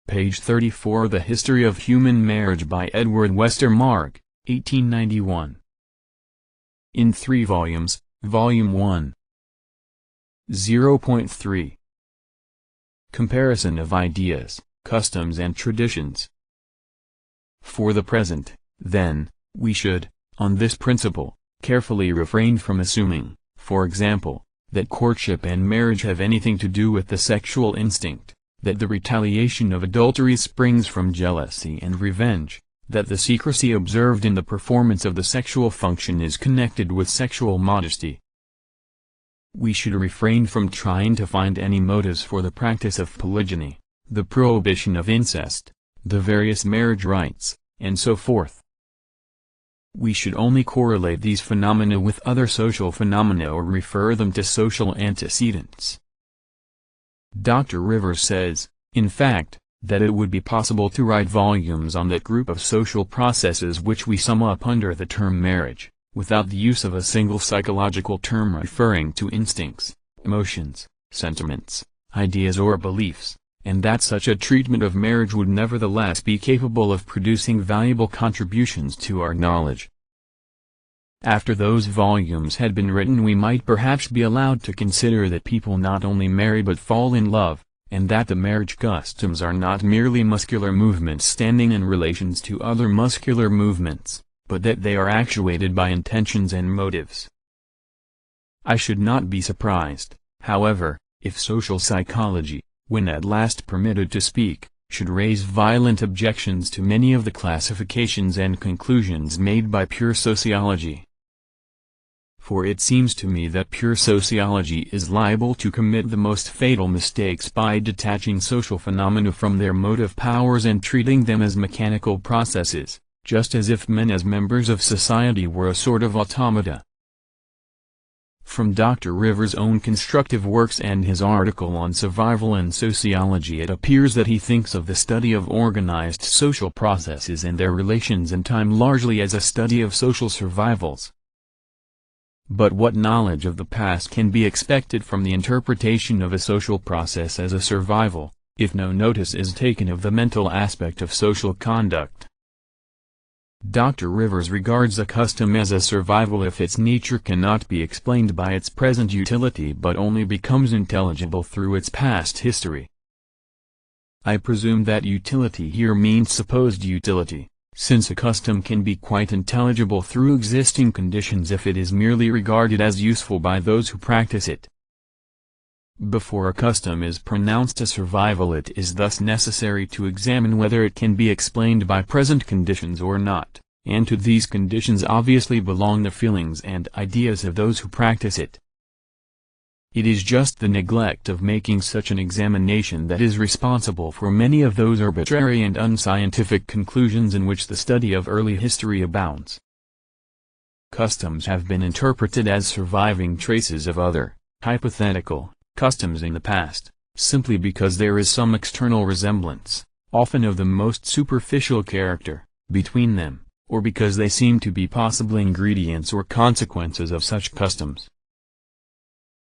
Page 34. The History of Human Marriage by Edward Westermarck, 1891. In 3 volumes, Volume 1. 0.3. Comparison of Ideas, Customs and Traditions. For the present, then, we should, on this principle, carefully refrain from assuming, for example, that courtship and marriage have anything to do with the sexual instinct, that the retaliation of adultery springs from jealousy and revenge, that the secrecy observed in the performance of the sexual function is connected with sexual modesty. We should refrain from trying to find any motives for the practice of polygyny, the prohibition of incest, the various marriage rites, and so forth. We should only correlate these phenomena with other social phenomena or refer them to social antecedents. Dr. Rivers says, in fact, that it would be possible to write volumes on that group of social processes which we sum up under the term marriage, without the use of a single psychological term referring to instincts, emotions, sentiments, ideas or beliefs, and that such a treatment of marriage would nevertheless be capable of producing valuable contributions to our knowledge. After those volumes had been written, we might perhaps be allowed to consider that people not only marry but fall in love, and that the marriage customs are not merely muscular movements standing in relations to other muscular movements, but that they are actuated by intentions and motives. I should not be surprised, however, if social psychology, when at last permitted to speak, should raise violent objections to many of the classifications and conclusions made by pure sociology. For it seems to me that pure sociology is liable to commit the most fatal mistakes by detaching social phenomena from their motive powers and treating them as mechanical processes, just as if men as members of society were a sort of automata. From Dr. Rivers' own constructive works and his article on survival and sociology, it appears that he thinks of the study of organized social processes and their relations in time largely as a study of social survivals. But what knowledge of the past can be expected from the interpretation of a social process as a survival, if no notice is taken of the mental aspect of social conduct? Dr. Rivers regards a custom as a survival if its nature cannot be explained by its present utility but only becomes intelligible through its past history. I presume that utility here means supposed utility, since a custom can be quite intelligible through existing conditions if it is merely regarded as useful by those who practice it. Before a custom is pronounced a survival, it is thus necessary to examine whether it can be explained by present conditions or not, and to these conditions obviously belong the feelings and ideas of those who practice it. It is just the neglect of making such an examination that is responsible for many of those arbitrary and unscientific conclusions in which the study of early history abounds. Customs have been interpreted as surviving traces of other, hypothetical, customs in the past, simply because there is some external resemblance, often of the most superficial character, between them, or because they seem to be possible ingredients or consequences of such customs.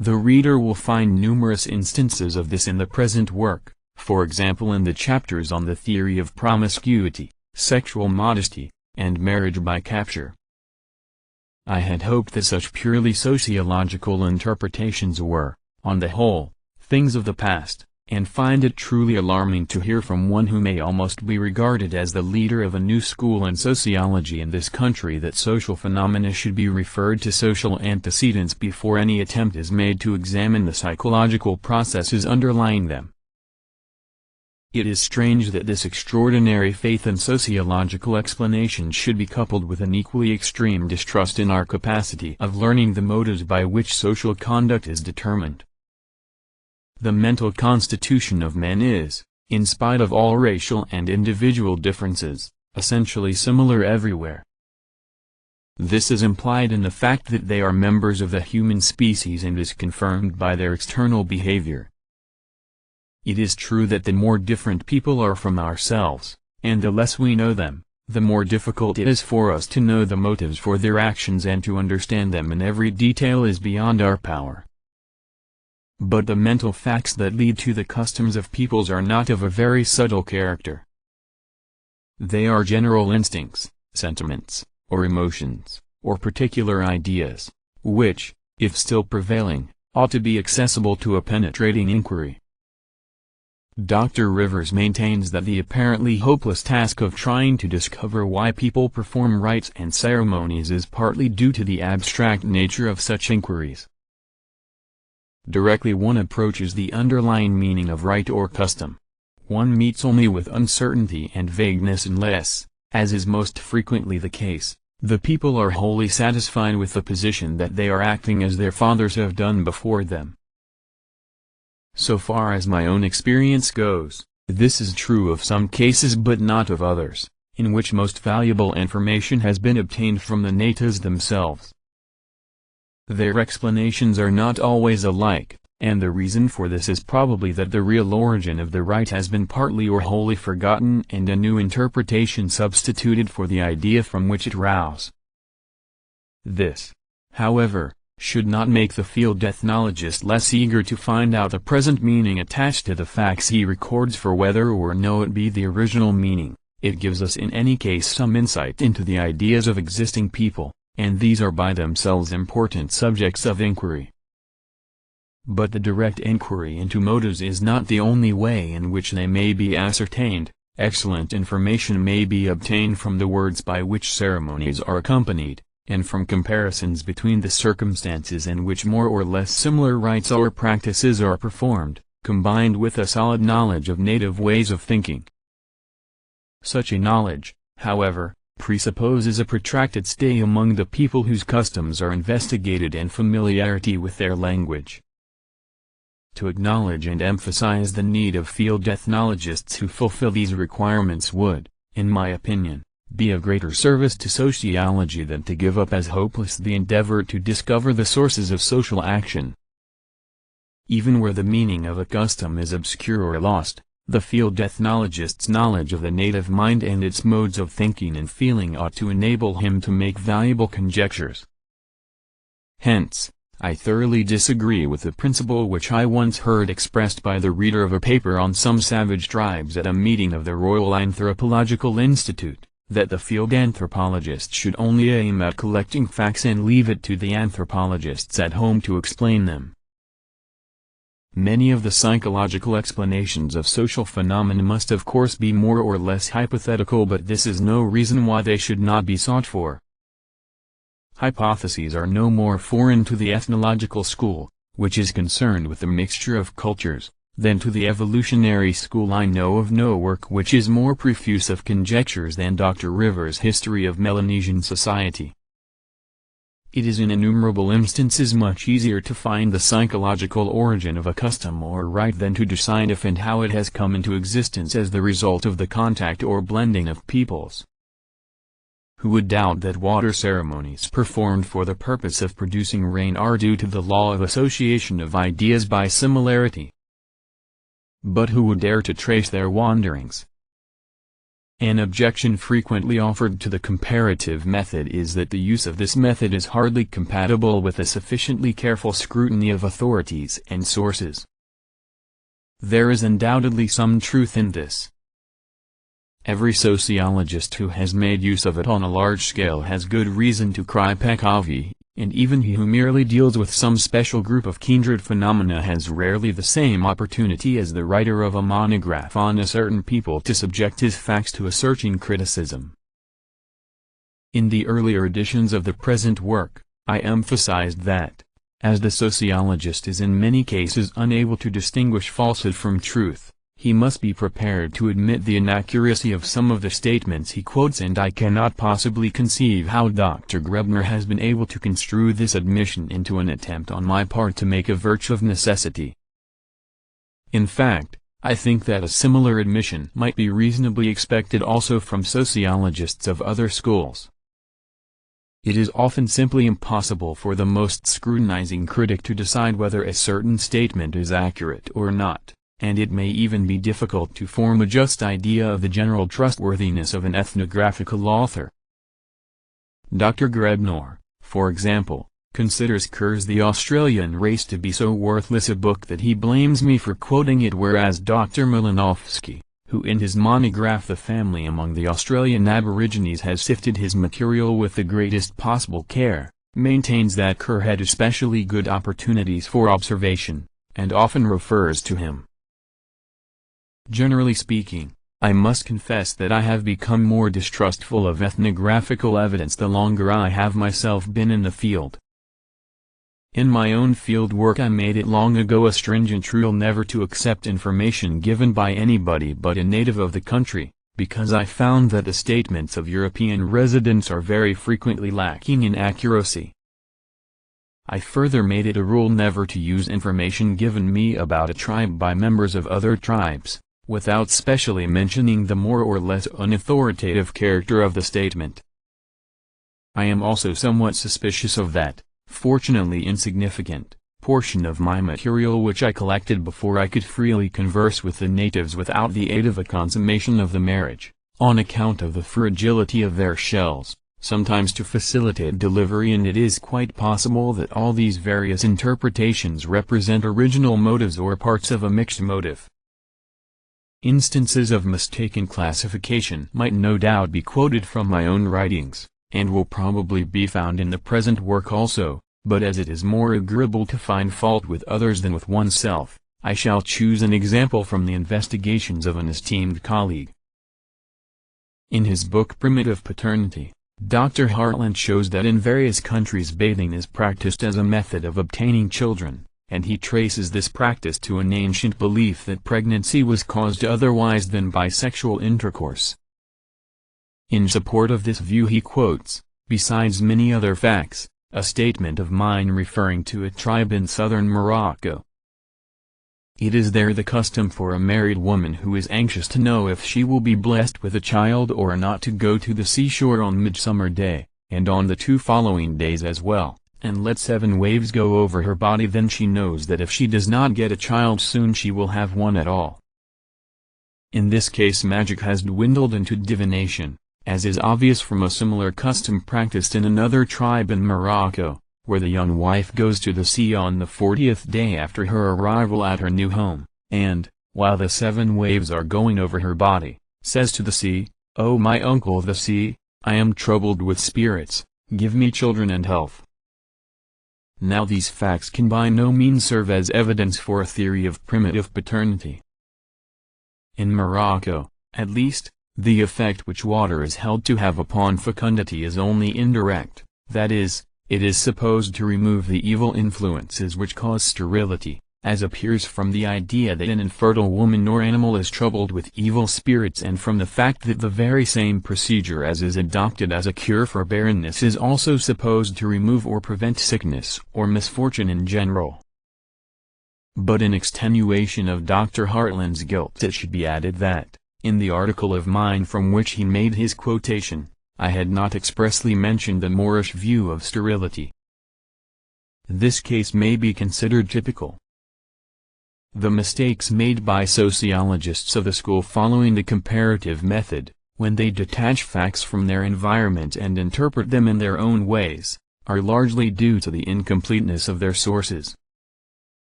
The reader will find numerous instances of this in the present work, for example in the chapters on the theory of promiscuity, sexual modesty, and marriage by capture. I had hoped that such purely sociological interpretations were, on the whole, things of the past, and find it truly alarming to hear from one who may almost be regarded as the leader of a new school in sociology in this country that social phenomena should be referred to social antecedents before any attempt is made to examine the psychological processes underlying them. It is strange that this extraordinary faith in sociological explanations should be coupled with an equally extreme distrust in our capacity of learning the motives by which social conduct is determined. The mental constitution of men is, in spite of all racial and individual differences, essentially similar everywhere. This is implied in the fact that they are members of the human species and is confirmed by their external behavior. It is true that the more different people are from ourselves, and the less we know them, the more difficult it is for us to know the motives for their actions and to understand them in every detail is beyond our power. but the mental facts that lead to the customs of peoples are not of a very subtle character. They are general instincts, sentiments, or emotions, or particular ideas, which, if still prevailing, ought to be accessible to a penetrating inquiry. Dr. Rivers maintains that the apparently hopeless task of trying to discover why people perform rites and ceremonies is partly due to the abstract nature of such inquiries. Directly one approaches the underlying meaning of rite or custom, one meets only with uncertainty and vagueness unless, as is most frequently the case, the people are wholly satisfied with the position that they are acting as their fathers have done before them. So far as my own experience goes, this is true of some cases but not of others, in which most valuable information has been obtained from the natives themselves. Their explanations are not always alike, and the reason for this is probably that the real origin of the rite has been partly or wholly forgotten and a new interpretation substituted for the idea from which it arose. This, however, should not make the field ethnologist less eager to find out the present meaning attached to the facts he records, for whether or no it be the original meaning, it gives us in any case some insight into the ideas of existing people, and these are by themselves important subjects of inquiry. But the direct inquiry into motives is not the only way in which they may be ascertained. Excellent information may be obtained from the words by which ceremonies are accompanied, and from comparisons between the circumstances in which more or less similar rites or practices are performed, combined with a solid knowledge of native ways of thinking. Such a knowledge, however, presupposes a protracted stay among the people whose customs are investigated and familiarity with their language. To acknowledge and emphasize the need of field ethnologists who fulfill these requirements would, in my opinion, be of greater service to sociology than to give up as hopeless the endeavor to discover the sources of social action. Even where the meaning of a custom is obscure or lost, the field ethnologist's knowledge of the native mind and its modes of thinking and feeling ought to enable him to make valuable conjectures. Hence, I thoroughly disagree with the principle which I once heard expressed by the reader of a paper on some savage tribes at a meeting of the Royal Anthropological Institute, that the field anthropologist should only aim at collecting facts and leave it to the anthropologists at home to explain them. Many of the psychological explanations of social phenomena must of course be more or less hypothetical, but this is no reason why they should not be sought for. Hypotheses are no more foreign to the ethnological school, which is concerned with the mixture of cultures, than to the evolutionary school. I know of no work which is more profuse of conjectures than Dr. Rivers' History of Melanesian Society. It is in innumerable instances much easier to find the psychological origin of a custom or rite than to decide if and how it has come into existence as the result of the contact or blending of peoples. Who would doubt that water ceremonies performed for the purpose of producing rain are due to the law of association of ideas by similarity? But who would dare to trace their wanderings? An objection frequently offered to the comparative method is that the use of this method is hardly compatible with a sufficiently careful scrutiny of authorities and sources. There is undoubtedly some truth in this. Every sociologist who has made use of it on a large scale has good reason to cry peccavi, and even he who merely deals with some special group of kindred phenomena has rarely the same opportunity as the writer of a monograph on a certain people to subject his facts to a searching criticism. In the earlier editions of the present work, I emphasized that, as the sociologist is in many cases unable to distinguish falsehood from truth, he must be prepared to admit the inaccuracy of some of the statements he quotes, and I cannot possibly conceive how Dr. Grebner has been able to construe this admission into an attempt on my part to make a virtue of necessity. In fact, I think that a similar admission might be reasonably expected also from sociologists of other schools. It is often simply impossible for the most scrutinizing critic to decide whether a certain statement is accurate or not, and it may even be difficult to form a just idea of the general trustworthiness of an ethnographical author. Dr. Grebner, for example, considers Kerr's The Australian Race to be so worthless a book that he blames me for quoting it, whereas Dr. Malinowski, who in his monograph The Family Among the Australian Aborigines has sifted his material with the greatest possible care, maintains that Kerr had especially good opportunities for observation, and often refers to him. Generally speaking, I must confess that I have become more distrustful of ethnographical evidence the longer I have myself been in the field. In my own field work I made it long ago a stringent rule never to accept information given by anybody but a native of the country, because I found that the statements of European residents are very frequently lacking in accuracy. I further made it a rule never to use information given me about a tribe by members of other tribes, without specially mentioning the more or less unauthoritative character of the statement. I am also somewhat suspicious of that, fortunately insignificant, portion of my material which I collected before I could freely converse with the natives without the aid of a consummation of the marriage, on account of the fragility of their shells, sometimes to facilitate delivery, and it is quite possible that all these various interpretations represent original motives or parts of a mixed motive. Instances of mistaken classification might no doubt be quoted from my own writings, and will probably be found in the present work also, but as it is more agreeable to find fault with others than with oneself, I shall choose an example from the investigations of an esteemed colleague. In his book Primitive Paternity, Dr. Hartland shows that in various countries bathing is practiced as a method of obtaining children, and he traces this practice to an ancient belief that pregnancy was caused otherwise than by sexual intercourse. In support of this view he quotes, besides many other facts, a statement of mine referring to a tribe in southern Morocco. It is there the custom for a married woman who is anxious to know if she will be blessed with a child or not to go to the seashore on Midsummer Day, and on the 2 following days as well, and let 7 waves go over her body. Then she knows that if she does not get a child soon she will have one at all. In this case magic has dwindled into divination, as is obvious from a similar custom practiced in another tribe in Morocco, where the young wife goes to the sea on the 40th day after her arrival at her new home, and, while the 7 waves are going over her body, says to the sea, "Oh my uncle the sea, I am troubled with spirits, give me children and health." Now these facts can by no means serve as evidence for a theory of primitive paternity. In Morocco, at least, the effect which water is held to have upon fecundity is only indirect, that is, it is supposed to remove the evil influences which cause sterility, as appears from the idea that an infertile woman or animal is troubled with evil spirits, and from the fact that the very same procedure as is adopted as a cure for barrenness is also supposed to remove or prevent sickness or misfortune in general. But in extenuation of Dr. Hartland's guilt it should be added that, in the article of mine from which he made his quotation, I had not expressly mentioned the Moorish view of sterility. This case may be considered typical. The mistakes made by sociologists of the school following the comparative method, when they detach facts from their environment and interpret them in their own ways, are largely due to the incompleteness of their sources.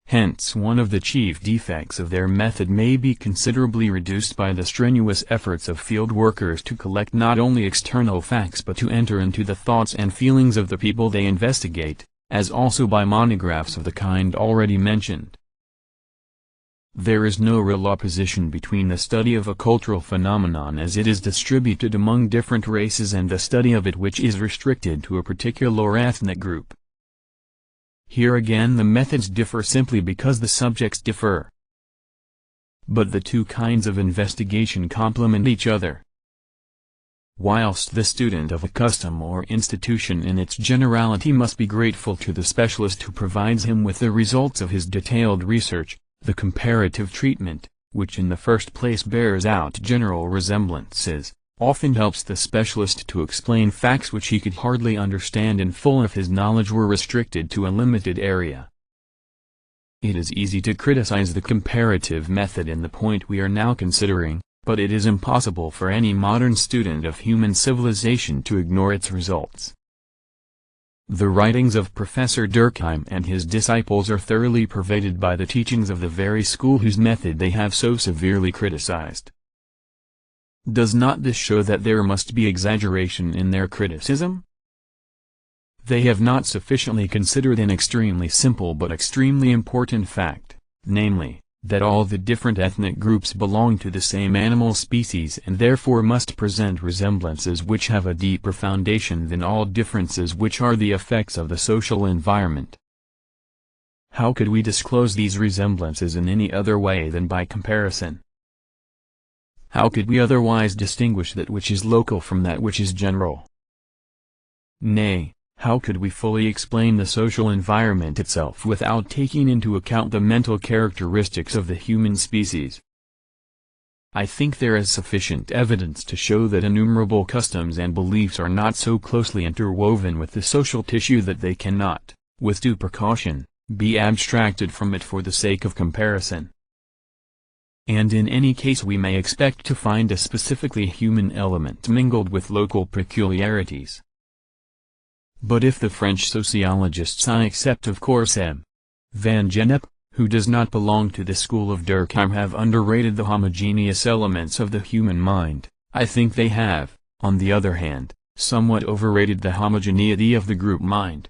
Hence one of the chief defects of their method may be considerably reduced by the strenuous efforts of field workers to collect not only external facts but to enter into the thoughts and feelings of the people they investigate, as also by monographs of the kind already mentioned. There is no real opposition between the study of a cultural phenomenon as it is distributed among different races and the study of it which is restricted to a particular ethnic group. Here again the methods differ simply because the subjects differ. But the two kinds of investigation complement each other. Whilst the student of a custom or institution in its generality must be grateful to the specialist who provides him with the results of his detailed research, the comparative treatment, which in the first place bears out general resemblances, often helps the specialist to explain facts which he could hardly understand in full if his knowledge were restricted to a limited area. It is easy to criticize the comparative method in the point we are now considering, but it is impossible for any modern student of human civilization to ignore its results. The writings of Professor Durkheim and his disciples are thoroughly pervaded by the teachings of the very school whose method they have so severely criticized. Does not this show that there must be exaggeration in their criticism? They have not sufficiently considered an extremely simple but extremely important fact, namely, that all the different ethnic groups belong to the same animal species and therefore must present resemblances which have a deeper foundation than all differences which are the effects of the social environment. How could we disclose these resemblances in any other way than by comparison? How could we otherwise distinguish that which is local from that which is general? Nay, how could we fully explain the social environment itself without taking into account the mental characteristics of the human species? I think there is sufficient evidence to show that innumerable customs and beliefs are not so closely interwoven with the social tissue that they cannot, with due precaution, be abstracted from it for the sake of comparison. And in any case we may expect to find a specifically human element mingled with local peculiarities. But if the French sociologists, I except of course M. Van Gennep, who does not belong to the school of Durkheim, have underrated the homogeneous elements of the human mind, I think they have, on the other hand, somewhat overrated the homogeneity of the group mind.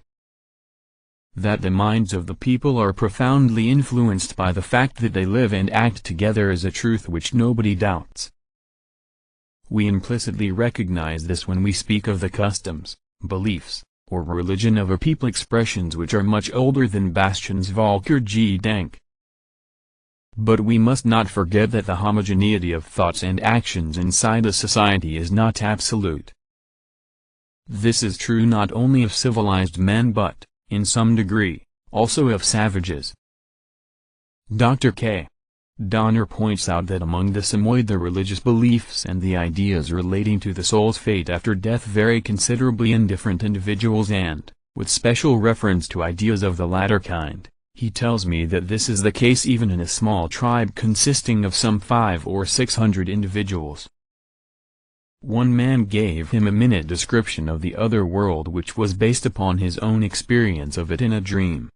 That the minds of the people are profoundly influenced by the fact that they live and act together is a truth which nobody doubts. We implicitly recognize this when we speak of the customs, beliefs, or religion of a people, expressions which are much older than Bastian's Volker Gedank. But we must not forget that the homogeneity of thoughts and actions inside a society is not absolute. This is true not only of civilized men but, in some degree, also of savages. Dr. K. Donner points out that among the Samoyed the religious beliefs and the ideas relating to the soul's fate after death vary considerably in different individuals, and, with special reference to ideas of the latter kind, he tells me that this is the case even in a small tribe consisting of some 500 or 600 individuals. One man gave him a minute description of the other world which was based upon his own experience of it in a dream.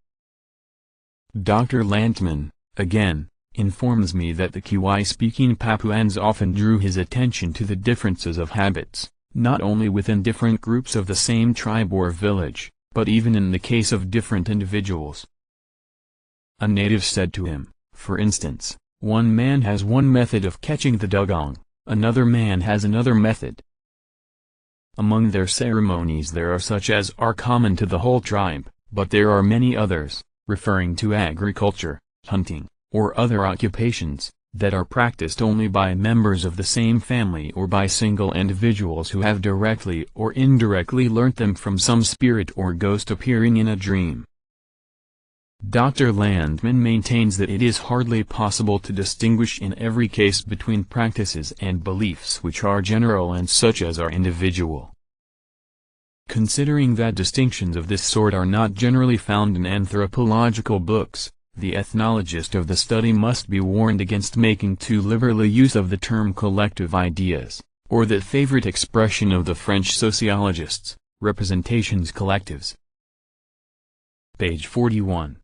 Dr. Lantman, again, informs me that the Kiwi-speaking Papuans often drew his attention to the differences of habits, not only within different groups of the same tribe or village, but even in the case of different individuals. A native said to him, for instance, one man has one method of catching the dugong, another man has another method. Among their ceremonies there are such as are common to the whole tribe, but there are many others, referring to agriculture, hunting, or other occupations, that are practiced only by members of the same family or by single individuals who have directly or indirectly learnt them from some spirit or ghost appearing in a dream. Dr. Landman maintains that it is hardly possible to distinguish in every case between practices and beliefs which are general and such as are individual. Considering that distinctions of this sort are not generally found in anthropological books, the ethnologist of the study must be warned against making too liberally use of the term collective ideas, or that favorite expression of the French sociologists, representations collectives. Page 41.